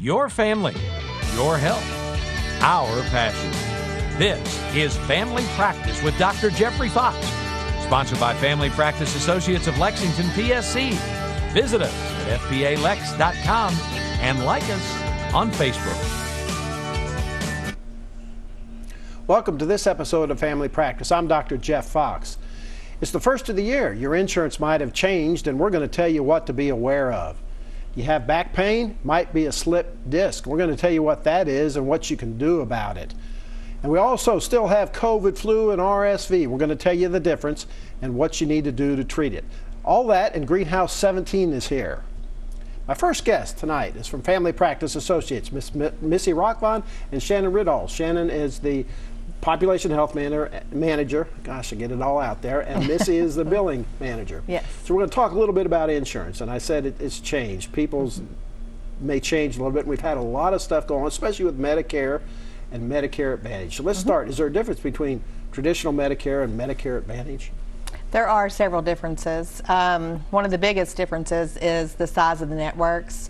Your family, your health, our passion. This is Family Practice with Dr. Jeffrey Fox, sponsored by Family Practice Associates of Lexington, PSC. Visit us at fpalex.com and like us on Facebook. Welcome to this episode of Family Practice. I'm Dr. Jeff Fox. It's the first of the year. Your insurance might have changed, and we're going to tell you what to be aware of. You have back pain, might be a slipped disc. We're going to tell you what that is and what you can do about it. And we also still have COVID, flu, and RSV. We're going to tell you the difference and what you need to do to treat it. All that and Greenhouse 17 is here. My first guest tonight is from Family Practice Associates, Missy Rockvoan and Shannon Riddell. Shannon is the Population Health Manager. Gosh, I get it all out there. And Missy is the Billing Manager. Yes. So we're going to talk a little bit about insurance. And I said it's changed. People's may change a little bit. We've had a lot of stuff going on, especially with Medicare and Medicare Advantage. So let's start. Is there a difference between traditional Medicare and Medicare Advantage? There are several differences. One of the biggest differences is the size of the networks.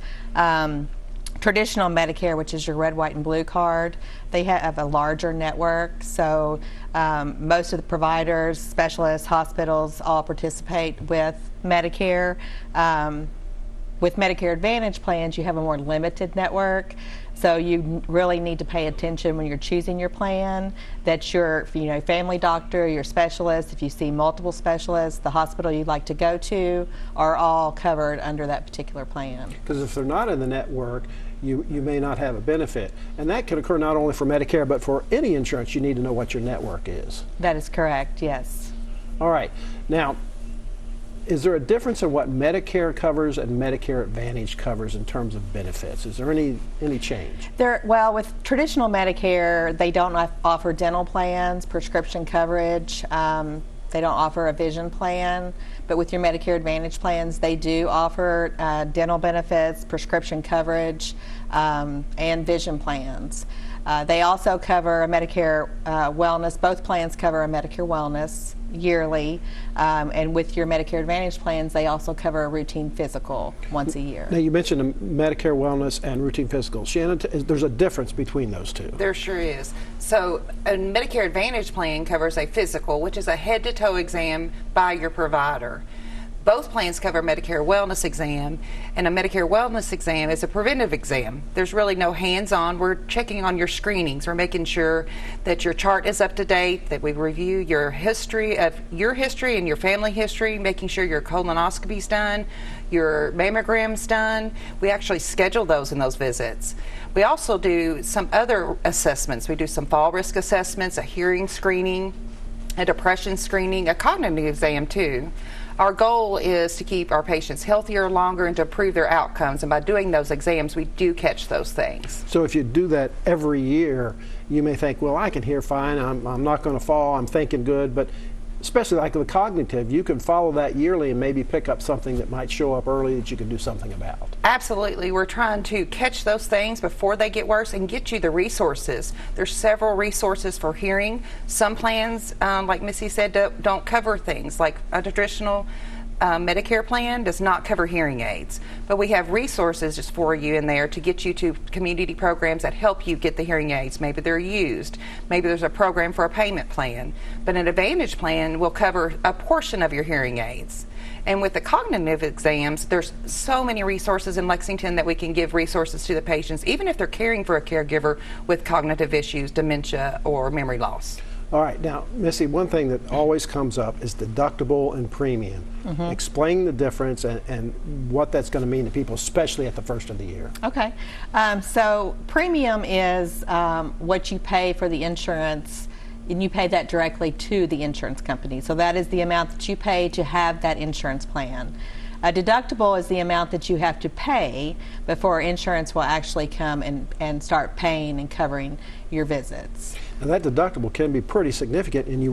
Traditional Medicare, which is your red, white, and blue card, they have a larger network, so most of the providers, specialists, hospitals all participate with Medicare. With Medicare Advantage plans, you have a more limited network, so you really need to pay attention when you're choosing your plan that your family doctor, your specialist, if you see multiple specialists, the hospital you'd like to go to are all covered under that particular plan. Because if they're not in the network, you may not have a benefit. And that can occur not only for Medicare, but for any insurance. You need to know what your network is. That is correct, yes. All right. Now, is there a difference in what Medicare covers and Medicare Advantage covers in terms of benefits? Is there any change? Well, with traditional Medicare, they don't offer dental plans, prescription coverage. They don't offer a vision plan. But with your Medicare Advantage plans, they do offer dental benefits, prescription coverage, and vision plans. They also cover a Medicare wellness. Both plans cover a Medicare wellness yearly, and with your Medicare Advantage plans, they also cover a routine physical once a year. Now, you mentioned a Medicare wellness and routine physical. Shannon, there's a difference between those two. There sure is. So a Medicare Advantage plan covers a physical, which is a head-to-toe exam by your provider. Both plans cover a Medicare wellness exam, and a Medicare wellness exam is a preventive exam. There's really no hands-on. We're checking on your screenings. We're making sure that your chart is up to date, that we review your history and your family history, making sure your colonoscopy's done, your mammogram's done. We actually schedule those in those visits. We also do some other assessments. We do some fall risk assessments, a hearing screening, a depression screening, a cognitive exam too. Our goal is to keep our patients healthier longer and to improve their outcomes, and by doing those exams, we do catch those things. So if you do that every year, you may think, well, I can hear fine, I'm not going to fall, I'm thinking good, but especially like with cognitive, you can follow that yearly and maybe pick up something that might show up early that you can do something about. Absolutely. We're trying to catch those things before they get worse and get you the resources. There's several resources for hearing. Some plans, like Missy said, don't cover things like a traditional Medicare plan does not cover hearing aids, but we have resources just for you in there to get you to community programs that help you get the hearing aids. Maybe they're used, maybe there's a program for a payment plan, but an Advantage plan will cover a portion of your hearing aids. And with the cognitive exams, there's so many resources in Lexington that we can give resources to the patients, even if they're caring for a caregiver with cognitive issues, dementia, or memory loss. All right, now, Missy, one thing that always comes up is deductible and premium. Explain the difference and what that's going to mean to people, especially at the first of the year. Okay, so premium is what you pay for the insurance, and you pay that directly to the insurance company. So that is the amount that you pay to have that insurance plan. A deductible is the amount that you have to pay before insurance will actually come and start paying and covering your visits. And that deductible can be pretty significant, and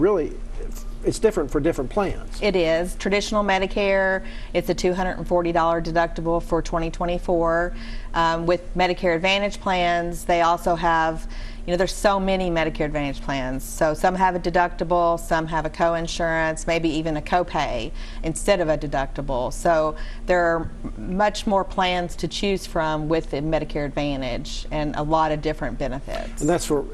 it's different for different plans. It is. Traditional Medicare, it's a $240 deductible for 2024. With Medicare Advantage plans, they also have, you know, there's so many Medicare Advantage plans. So some have a deductible, some have a co-insurance, maybe even a copay instead of a deductible. So there are much more plans to choose from with the Medicare Advantage and a lot of different benefits. And that's for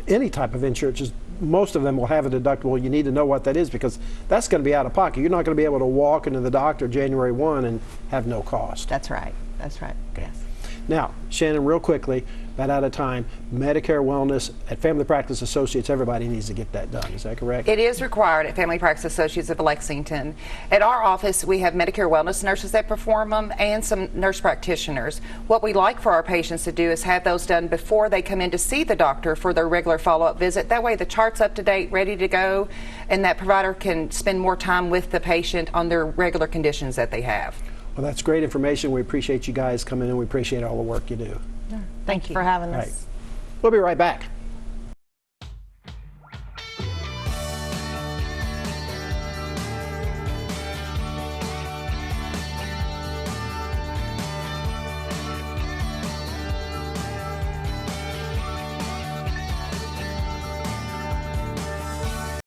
any type of insurance. Most of them will have a deductible. You need to know what that is because that's going to be out of pocket. You're not going to be able to walk into the doctor January 1 and have no cost. That's right. That's right. Okay. Yes. Now, Shannon, real quickly, about out of time, Medicare Wellness at Family Practice Associates, everybody needs to get that done. Is that correct? It is required at Family Practice Associates of Lexington. At our office, we have Medicare Wellness nurses that perform them and some nurse practitioners. What we like for our patients to do is have those done before they come in to see the doctor for their regular follow-up visit. That way the chart's up to date, ready to go, and that provider can spend more time with the patient on their regular conditions that they have. Well, that's great information. We appreciate you guys coming in. We appreciate all the work you do. Thank you for having us. Right. We'll be right back.